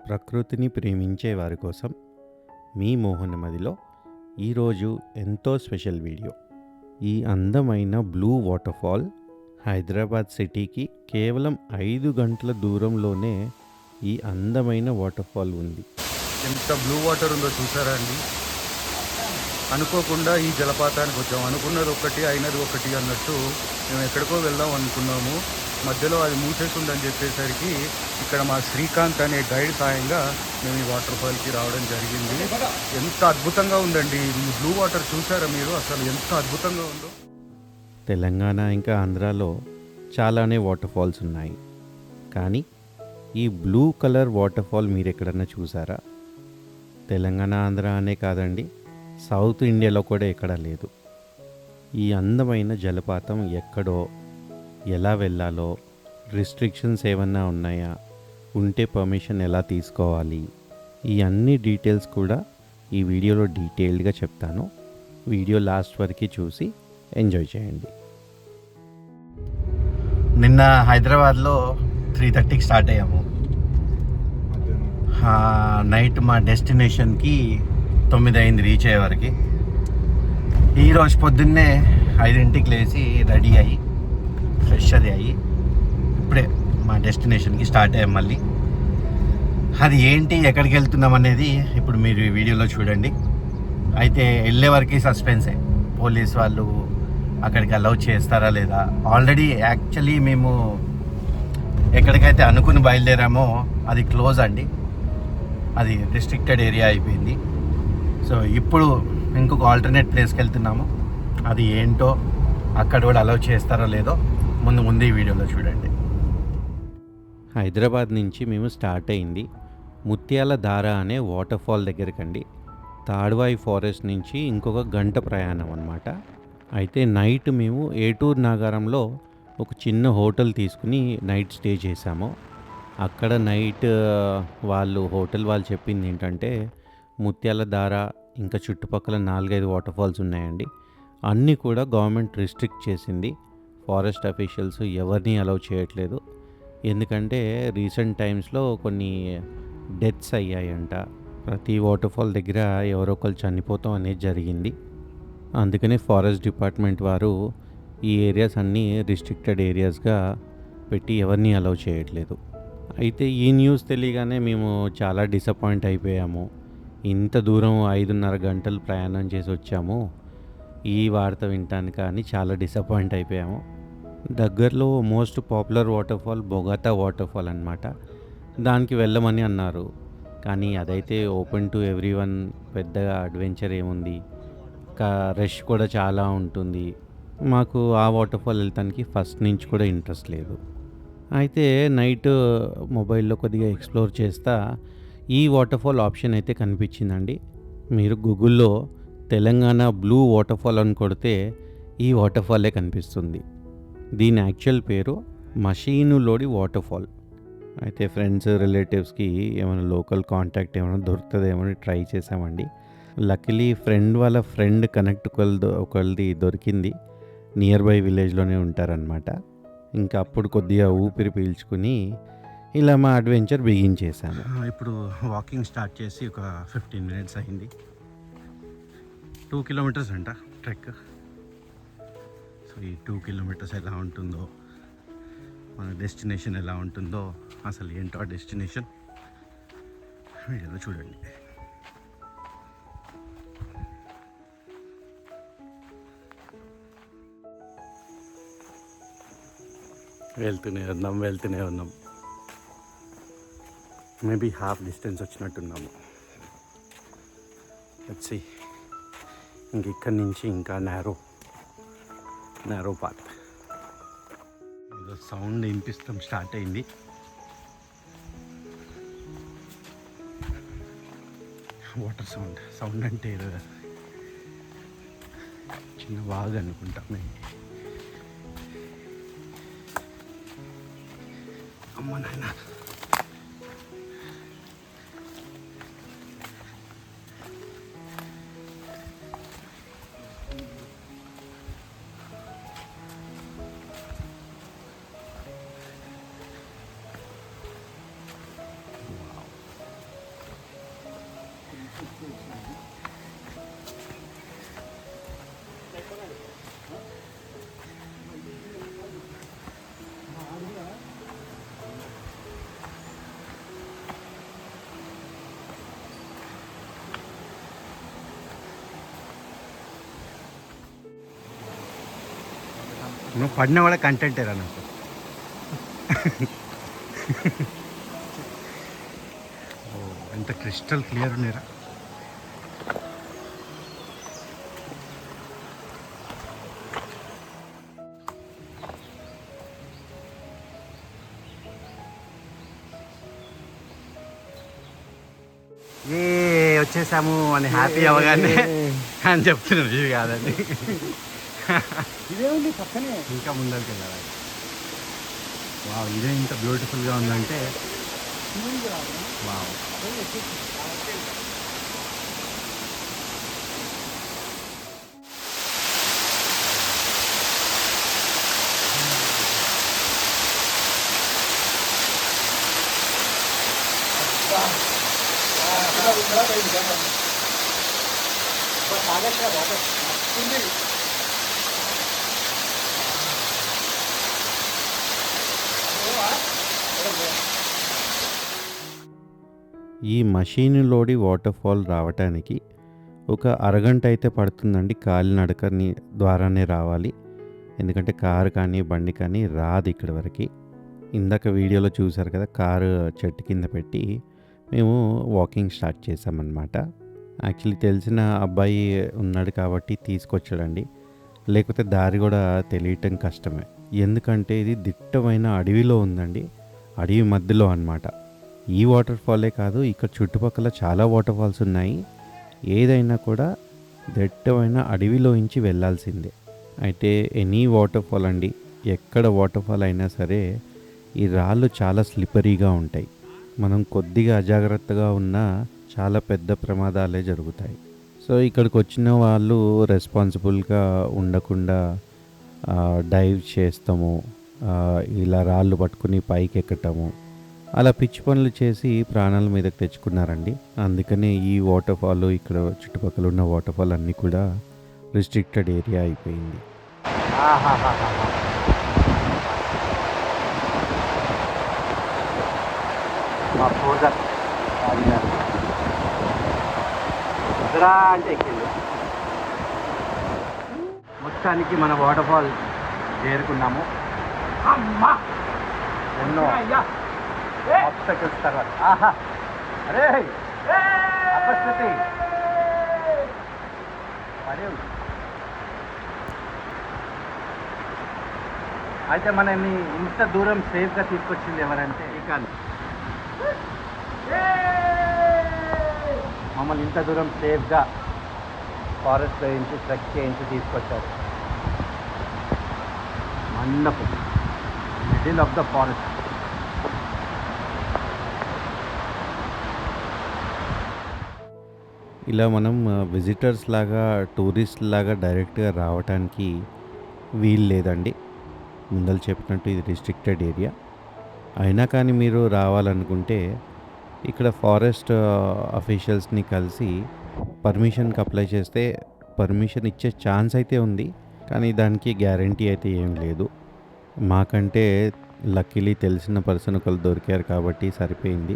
ప్రకృతిని ప్రేమించే వారి కోసం మీ మోహనమదిలో ఈరోజు ఎంతో స్పెషల్ వీడియో. ఈ అందమైన బ్లూ వాటర్ఫాల్ హైదరాబాద్ సిటీకి కేవలం 5 గంటల దూరంలోనే ఈ అందమైన వాటర్ఫాల్ ఉంది. ఎంత బ్లూ వాటర్ ఉందో చూసారా అండి. అనుకోకుండా ఈ జలపాతానికి వచ్చాము. అనుకున్నది ఒకటి అయినది ఒకటి అన్నట్టు మేము ఎక్కడికో వెళ్దాం అనుకున్నాము. మధ్యలో అది మూసేసి ఉందని చెప్పేసరికి ఇక్కడ మా శ్రీకాంత్ అనే గైడ్ సాయంగా మేము ఈ వాటర్ ఫాల్కి రావడం జరిగింది. ఎంత అద్భుతంగా ఉందండి. ఈ బ్లూ వాటర్ చూసారా మీరు? అసలు ఎంత అద్భుతంగా ఉందో. తెలంగాణ ఇంకా ఆంధ్రాలో చాలానే వాటర్ఫాల్స్ ఉన్నాయి, కానీ ఈ బ్లూ కలర్ వాటర్ఫాల్ మీరు ఎక్కడన్నా చూసారా? తెలంగాణ ఆంధ్ర అనే కాదండి, సౌత్ ఇండియాలో కూడా ఎక్కడా లేదు. ఈ అందమైన జలపాతం ఎక్కడో, ఎలా వెళ్ళాలో, రిస్ట్రిక్షన్స్ ఏమన్నా ఉన్నాయా, ఉంటే పర్మిషన్ ఎలా తీసుకోవాలి, ఈ అన్ని డీటెయిల్స్ కూడా ఈ వీడియోలో డీటెయిల్డ్గా చెప్తాను. వీడియో లాస్ట్ వరకు చూసి ఎంజాయ్ చేయండి. నిన్న హైదరాబాద్లో 3:30కి స్టార్ట్ అయ్యాము. నైట్ మా డెస్టినేషన్కి 9 అయింది రీచ్ అయ్యే వరకు. ఈరోజు పొద్దున్నే 5ంటికి లేచి రెడీ అయ్యి ఫ్రెష్ అది అయ్యి ఇప్పుడే మా డెస్టినేషన్కి స్టార్ట్ అయ్యాం. మళ్ళీ అది ఏంటి, ఎక్కడికి వెళ్తున్నాం అనేది ఇప్పుడు మీరు ఈ వీడియోలో చూడండి. అయితే వెళ్ళే వరకు సస్పెన్సే, పోలీస్ వాళ్ళు అక్కడికి అలౌ చేస్తారా లేదా. ఆల్రెడీ యాక్చువల్లీ మేము ఎక్కడికైతే అనుకుని బయలుదేరామో అది క్లోజ్ అండి, అది రిస్ట్రిక్టెడ్ ఏరియా అయిపోయింది. సో ఇప్పుడు ఇంకొక ఆల్టర్నేట్ ప్లేస్కి వెళ్తున్నాము. అది ఏంటో, అక్కడ కూడా అలౌ చేస్తారో లేదో ముందు ఈ వీడియోలో చూడండి. హైదరాబాద్ నుంచి మేము స్టార్ట్ అయింది ముత్యాల ధార అనే వాటర్ఫాల్ దగ్గరకండి. తాడ్వాయి ఫారెస్ట్ నుంచి ఇంకొక గంట ప్రయాణం అన్నమాట. అయితే నైట్ మేము ఏటూరు నాగారంలో ఒక చిన్న హోటల్ తీసుకుని నైట్ స్టే చేసాము. అక్కడ నైట్ హోటల్ వాళ్ళు చెప్పింది ఏంటంటే, ముత్యాల ధార ఇంకా చుట్టుపక్కల 4-5 వాటర్ఫాల్స్ ఉన్నాయండి. అన్నీ కూడా గవర్నమెంట్ రిస్ట్రిక్ట్ చేసింది. ఫారెస్ట్ అఫీషియల్స్ ఎవరిని అలౌ చేయట్లేదు. ఎందుకంటే రీసెంట్ టైమ్స్లో కొన్ని డెత్స్ అయ్యాయంట. ప్రతి వాటర్ఫాల్ దగ్గర ఎవరో ఒకరు చనిపోతాం అనేది జరిగింది. అందుకనే ఫారెస్ట్ డిపార్ట్మెంట్ వారు ఈ ఏరియాస్ అన్నీ రిస్ట్రిక్టెడ్ ఏరియాస్గా పెట్టి ఎవరిని అలౌ చేయట్లేదు. అయితే ఈ న్యూస్ తెలియగానే మేము చాలా డిసప్పాయింట్ అయిపోయాము. ఇంత దూరం 5:30 గంటలు ప్రయాణం చేసి వచ్చాము, ఈ వార్త వినటానికి అని చాలా డిసప్పాయింట్ అయిపోయాము. దగ్గరలో మోస్ట్ పాపులర్ వాటర్ఫాల్ బొగాతా వాటర్ఫాల్ అన్నమాట. దానికి వెళ్ళమని అన్నారు, కానీ అదైతే ఓపెన్ టు ఎవ్రీవన్, పెద్దగా అడ్వెంచర్ ఏముంది, రష్ కూడా చాలా ఉంటుంది. మాకు ఆ వాటర్ఫాల్ వెళ్తానికి ఫస్ట్ నుంచి కూడా ఇంట్రెస్ట్ లేదు. అయితే నైట్ మొబైల్లో కొద్దిగా ఎక్స్ప్లోర్ చేస్తా ఈ వాటర్ఫాల్ ఆప్షన్ అయితే కనిపించిందండి. మీరు గూగుల్లో తెలంగాణ బ్లూ వాటర్ఫాల్ అని కొడితే ఈ వాటర్ఫాలే కనిపిస్తుంది. దీని యాక్చువల్ పేరు మషీనులోడి వాటర్ఫాల్. అయితే ఫ్రెండ్స్ రిలేటివ్స్కి ఏమైనా లోకల్ కాంటాక్ట్ ఏమైనా దొరుకుతుందేమో ట్రై చేసామండి. లక్కీలీ ఫ్రెండ్ వాళ్ళ ఫ్రెండ్ కనెక్ట్ ఒకళ్ళది దొరికింది. నియర్ బై విలేజ్లోనే ఉంటారనమాట. ఇంకా అప్పుడు కొద్దిగా ఊపిరి పీల్చుకుని ఇలా మా అడ్వెంచర్ బిగించేసాము. ఇప్పుడు వాకింగ్ స్టార్ట్ చేసి ఒక 15 మినిట్స్ అయింది. 2 కిలోమీటర్స్ అంట ట్రెక్. సో ఈ 2 కిలోమీటర్స్ ఎలా ఉంటుందో, మన డెస్టినేషన్ ఎలా ఉంటుందో, అసలు ఏంటో ఆ డెస్టినేషన్ వీడియోలో చూడండి. వెళ్తూనే ఉన్నాం. మేబీ హాఫ్ డిస్టెన్స్ వచ్చినట్టున్నాము. వచ్చి ఇంక ఇక్కడి నుంచి ఇంకా నేరో పాత్. ఏదో సౌండ్ వినిపిస్తాం స్టార్ట్ అయింది. వాటర్ సౌండ్ అంటే ఏదో చిన్న వాగు అనుకుంటాం. అమ్మ నాయన, నువ్వు పడినా కూడా కంటెంటేరా నాకు. ఎంత క్రిస్టల్ క్లియర్ ఉన్నారా. వచ్చేసాము అని హ్యాపీ అవ్వగానే అని చెప్తున్నాను. ఇవి కాదండి, ఇదేముంది పక్కనే ఇంకా ముందరికి వెళ్ళాలి. వావ్, ఇదే ఇంత బ్యూటిఫుల్గా ఉందంటే వావ్. ఈ మషీనులోడి వాటర్ ఫాల్ రావటానికి ఒక అరగంట అయితే పడుతుందండి. కాలినడకని ద్వారానే రావాలి, ఎందుకంటే కారు కానీ బండి కానీ రాదు ఇక్కడి వరకు. ఇందాక వీడియోలో చూసారు కదా, కారు చెట్టు కింద పెట్టి మేము వాకింగ్ స్టార్ట్ చేసామన్నమాట. యాక్చువల్లీ తెలిసిన అబ్బాయి ఉన్నాడు కాబట్టి తీసుకొచ్చాడండి, లేకపోతే దారి కూడా తెలియటం కష్టమే. ఎందుకంటే ఇది దిట్టమైన అడవిలో ఉందండి, అడవి మధ్యలో అన్నమాట. ఈ వాటర్ ఫాలే కాదు, ఇక్కడ చుట్టుపక్కల చాలా వాటర్ ఫాల్స్ ఉన్నాయి. ఏదైనా కూడా దట్టమైన అడవిలోంచి వెళ్ళాల్సిందే. అయితే ఎనీ వాటర్ ఫాల్ అండి, ఎక్కడ వాటర్ ఫాల్ అయినా సరే ఈ రాళ్ళు చాలా స్లిప్పరీగా ఉంటాయి. మనం కొద్దిగా అజాగ్రత్తగా ఉన్నా చాలా పెద్ద ప్రమాదాలే జరుగుతాయి. సో ఇక్కడికి వచ్చిన వాళ్ళు రెస్పాన్సిబుల్గా ఉండకుండా డైవ్ చేస్తాము, ఇలా రాళ్ళు పట్టుకుని పైకి ఎక్కటము, అలా పిచ్చి పనులు చేసి ప్రాణాల మీదకి తెచ్చుకున్నారండి. అందుకనే ఈ వాటర్ ఫాల్, ఇక్కడ చుట్టుపక్కల ఉన్న వాటర్ ఫాల్ అన్నీ కూడా రిస్ట్రిక్టెడ్ ఏరియా అయిపోయింది. మా ఫోజర్ అంటే ఎక్కింది. మొత్తానికి మన వాటర్ ఫాల్ చేరుకున్నాము. అమ్మా ఎన్నో ఆబ్స్టకల్స్ తర్వాత ఆహా అరే అపస్థితి అరే. అయితే మనల్ని ఇంత దూరం సేఫ్గా తీసుకొచ్చింది ఎవరంటే శ్రీకాంత్. మమ్మల్ని ఇంత దూరం సేఫ్గా ఫారెస్ట్ వేయించి ట్రెక్ చేయించి తీసుకొచ్చారు. Wonderful, middle of the forest. ఇలా మనం విజిటర్స్ లాగా, టూరిస్ట్ లాగా డైరెక్ట్గా రావటానికి వీలు లేదండి. ముందర చెప్పినట్టు ఇది రిస్ట్రిక్టెడ్ ఏరియా. అయినా కానీ మీరు రావాలనుకుంటే ఇక్కడ ఫారెస్ట్ అఫీషియల్స్ని కలిసి పర్మిషన్కి అప్లై చేస్తే పర్మిషన్ ఇచ్చే ఛాన్స్ అయితే ఉంది, కానీ దానికి గ్యారంటీ అయితే ఏం లేదు. మాకంటే లక్కీలీ తెలిసిన పర్సన్ ఒకరు దొరికారు కాబట్టి సరిపోయింది,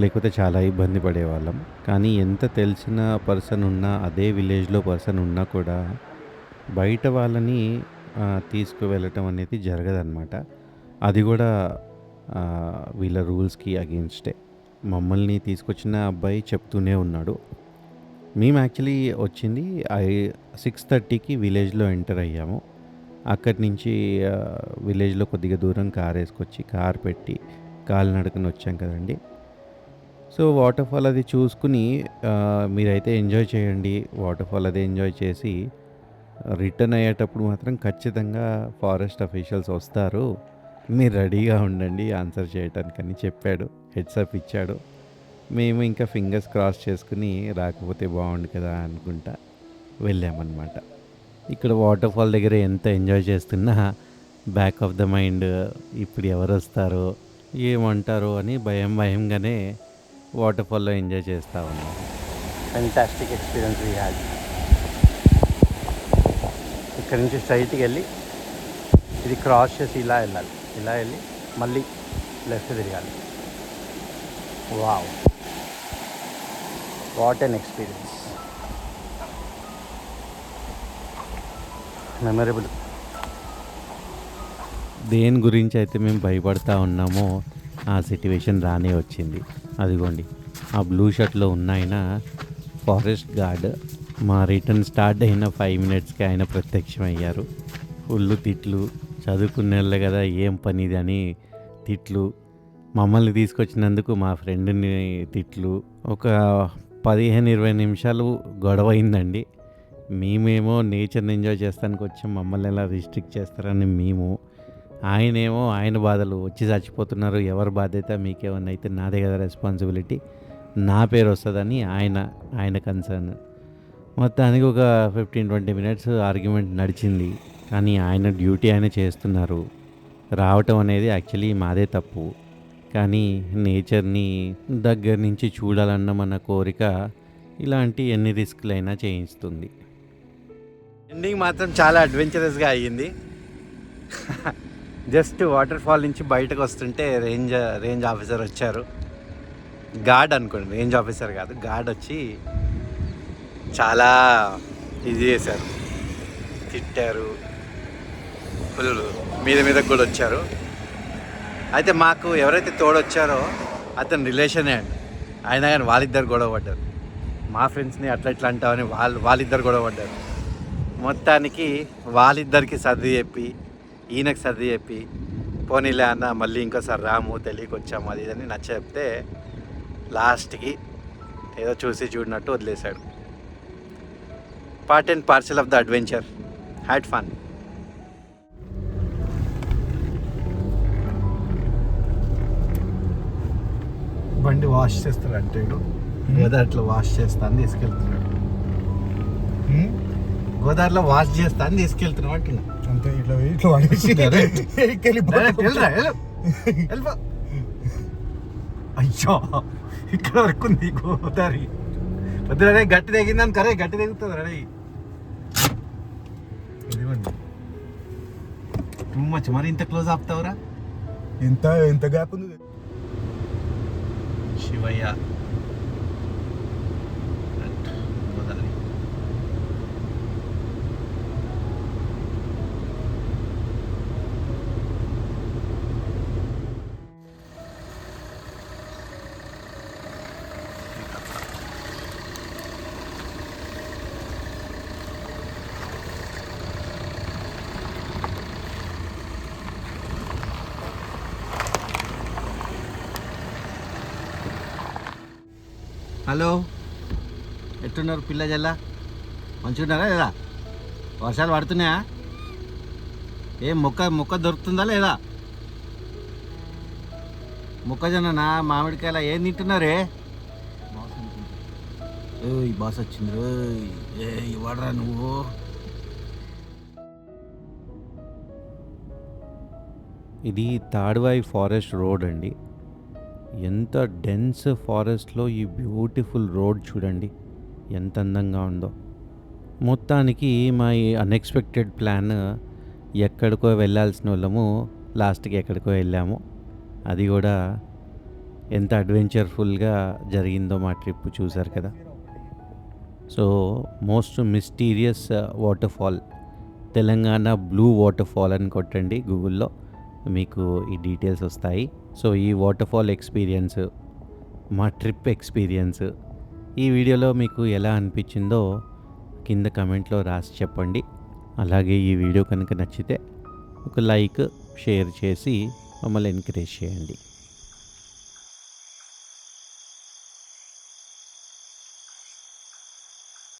లేకపోతే చాలా ఇబ్బంది పడేవాళ్ళం. కానీ ఎంత తెలిసిన పర్సన్ ఉన్నా, అదే విలేజ్లో పర్సన్ ఉన్నా కూడా బయట వాళ్ళని తీసుకువెళ్ళటం అనేది జరగదన్నమాట. అది కూడా వీళ్ళ రూల్స్కి అగెన్స్టే. మమ్మల్ని తీసుకొచ్చిన అబ్బాయి చెప్తూనే ఉన్నాడు. మేము యాక్చువల్లీ వచ్చింది 6:30కి విలేజ్లో ఎంటర్ అయ్యాము. అక్కడి నుంచి విలేజ్లో కొద్దిగా దూరం కార్ వేసుకొచ్చి కార్ పెట్టి కాలినడకన వచ్చాం కదండి. సో వాటర్ ఫాల్ అది చూసుకుని మీరైతే ఎంజాయ్ చేయండి. వాటర్ ఫాల్ అది ఎంజాయ్ చేసి రిటర్న్ అయ్యేటప్పుడు మాత్రం ఖచ్చితంగా ఫారెస్ట్ అఫీషియల్స్ వస్తారు, మీరు రెడీగా ఉండండి ఆన్సర్ చేయటానికని చెప్పాడు, హెడ్సప్ ఇచ్చాడు. మేము ఇంకా ఫింగర్స్ క్రాస్ చేసుకుని రాకపోతే బాగుండు కదా అనుకుంటా వెళ్ళామన్నమాట. ఇక్కడ వాటర్ ఫాల్ దగ్గర ఎంత ఎంజాయ్ చేస్తున్నా బ్యాక్ ఆఫ్ ద మైండ్ ఇప్పుడు ఎవరు వస్తారో ఏమంటారో అని భయంగానే వాటర్ ఫాల్లో ఎంజాయ్ చేస్తూ ఉన్నాం. Fantastic experience we had. ఇక్కడ నుంచి స్ట్రైట్కి వెళ్ళి ఇది క్రాస్ చేసి ఇలా వెళ్ళాలి, ఇలా వెళ్ళి మళ్ళీ లెఫ్ట్ తిరగాలి. Wow, what an experience, memorable. దేని గురించి అయితే మేము భయపడతా ఉన్నామో ఆ సిట్యువేషన్ రానే వచ్చింది. అదిగోండి ఆ బ్లూ షర్ట్‌లో ఉన్నాయన ఫారెస్ట్ గార్డ్. మా రిటర్న్ స్టార్ట్ అయిన 5 మినిట్స్‌కి ఆయన ప్రత్యక్షమయ్యారు. ఫుల్లు తిట్లు, చదువుకున్నోళ్ళే కదా ఏం పనిది అని తిట్లు, మమ్మల్ని తీసుకొచ్చినందుకు మా ఫ్రెండ్‌ని తిట్లు. ఒక 15, 20 నిమిషాలు గొడవయిందండి. మేమేమో నేచర్‌ని ఎంజాయ్ చేస్తానికి వచ్చాం. మమ్మల్ని ఎలా రిస్ట్రిక్ట్ చేస్తారని మేము. ఆయనేమో ఆయన బాధలు వచ్చి చచ్చిపోతున్నారు. ఎవరి బాధ్యత మీకేమన్నా అయితే నాదే కదా రెస్పాన్సిబిలిటీ. నా పేరు వస్తదని ఆయన కన్సర్న్. మొత్తానికి ఒక 15, 20 మినిట్స్ ఆర్గ్యుమెంట్ నడిచింది. కానీ ఆయన డ్యూటీ ఆయన చేస్తున్నారు. రావటం అనేది యాక్చువల్లీ మాదే తప్పు. కానీ నేచర్‌ని దగ్గర నుంచి చూడాలన్న మన కోరిక ఇలాంటి ఎన్ని రిస్క్‌లైనా చేయిస్తుంది. ఎండింగ్ మాత్రం చాలా అడ్వెంచరస్‌గా అయ్యింది. జస్ట్ వాటర్ ఫాల్ నుంచి బయటకు వస్తుంటే రేంజ్ ఆఫీసర్ వచ్చారు. గార్డ్ అనుకోండి, రేంజ్ ఆఫీసర్ కాదు, గార్డ్ వచ్చి చాలా ఇది చేశారు, తిట్టారు, ఫుల్ మీదకు కూడా వచ్చారు. అయితే మాకు ఎవరైతే తోడొచ్చారో అతని రిలేషనే అండి. అయినా కానీ వాళ్ళిద్దరు గొడవ పడ్డారు. మా ఫ్రెండ్స్ని అట్లా ఇట్లా అంటామని వాళ్ళిద్దరు గొడవ పడ్డారు. మొత్తానికి వాళ్ళిద్దరికి సర్ది చెప్పి ఈయనకు సర్ది చెప్పి పోనీలే అన్న మళ్ళీ ఇంకోసారి రాము తెలియక వచ్చాము అది ఇదని నచ్చ చెప్తే లాస్ట్కి ఏదో చూసి చూడనట్టు వదిలేశాడు. Part and parcel of the adventure. Had fun. బండి వాష్ చేస్తాడు అంటే గోదావరిలో వాష్ చేస్తాను తీసుకెళ్తున్నాడు. గోదావరిలో వాష్ చేస్తాను తీసుకెళ్తున్నావు అంటున్నా. అంతే ఇట్లా పడేసి అయ్యో ఇక్కడ వరకు ఉంది గోదావరి. వద్దు గట్టి తెగిందని కరే గట్టి తెగుతుంది రెడీ. టూ మచ్ మరి ఇంత క్లోజ్ ఆపుతావురా? ఎంత గ్యాప్ ఉంది. శివయ్య గోదావరి. హలో, ఎట్టున్నారు పిల్ల జల్లా? మంచిగున్నారా లేదా? వర్షాలు పడుతున్నాయా? ఏం మొక్క దొరుకుతుందా లేదా? మొక్కజొన్ననా మామిడికాయల ఏం తింటున్నారే? ఈ బాస్ వచ్చింది రోయ్. ఇవ్వడరా నువ్వు. ఇది తాడ్వాయి ఫారెస్ట్ రోడ్ అండి. ఎంత డెన్స్ ఫారెస్ట్లో ఈ బ్యూటిఫుల్ రోడ్ చూడండి ఎంత అందంగా ఉందో. మొత్తానికి మా ఈ అన్ఎక్స్పెక్టెడ్ ప్లాన్ ఎక్కడికో వెళ్ళాల్సిన వాళ్ళము లాస్ట్కి ఎక్కడికో వెళ్ళాము. అది కూడా ఎంత అడ్వెంచర్ఫుల్గా జరిగిందో మా ట్రిప్ చూసారు కదా. So most mysterious water fall Telangana blue water fall అని కొట్టండి గూగుల్లో, మీకు ఈ డీటెయిల్స్ వస్తాయి. సో ఈ వాటర్ ఫాల్ ఎక్స్పీరియన్స్, మా ట్రిప్ ఎక్స్పీరియన్స్ ఈ వీడియోలో మీకు ఎలా అనిపించిందో కింద కమెంట్లో రాసి చెప్పండి. అలాగే ఈ వీడియో కనుక నచ్చితే ఒక లైక్, షేర్ చేసి మమ్మల్ని ఎంకరేజ్ చేయండి.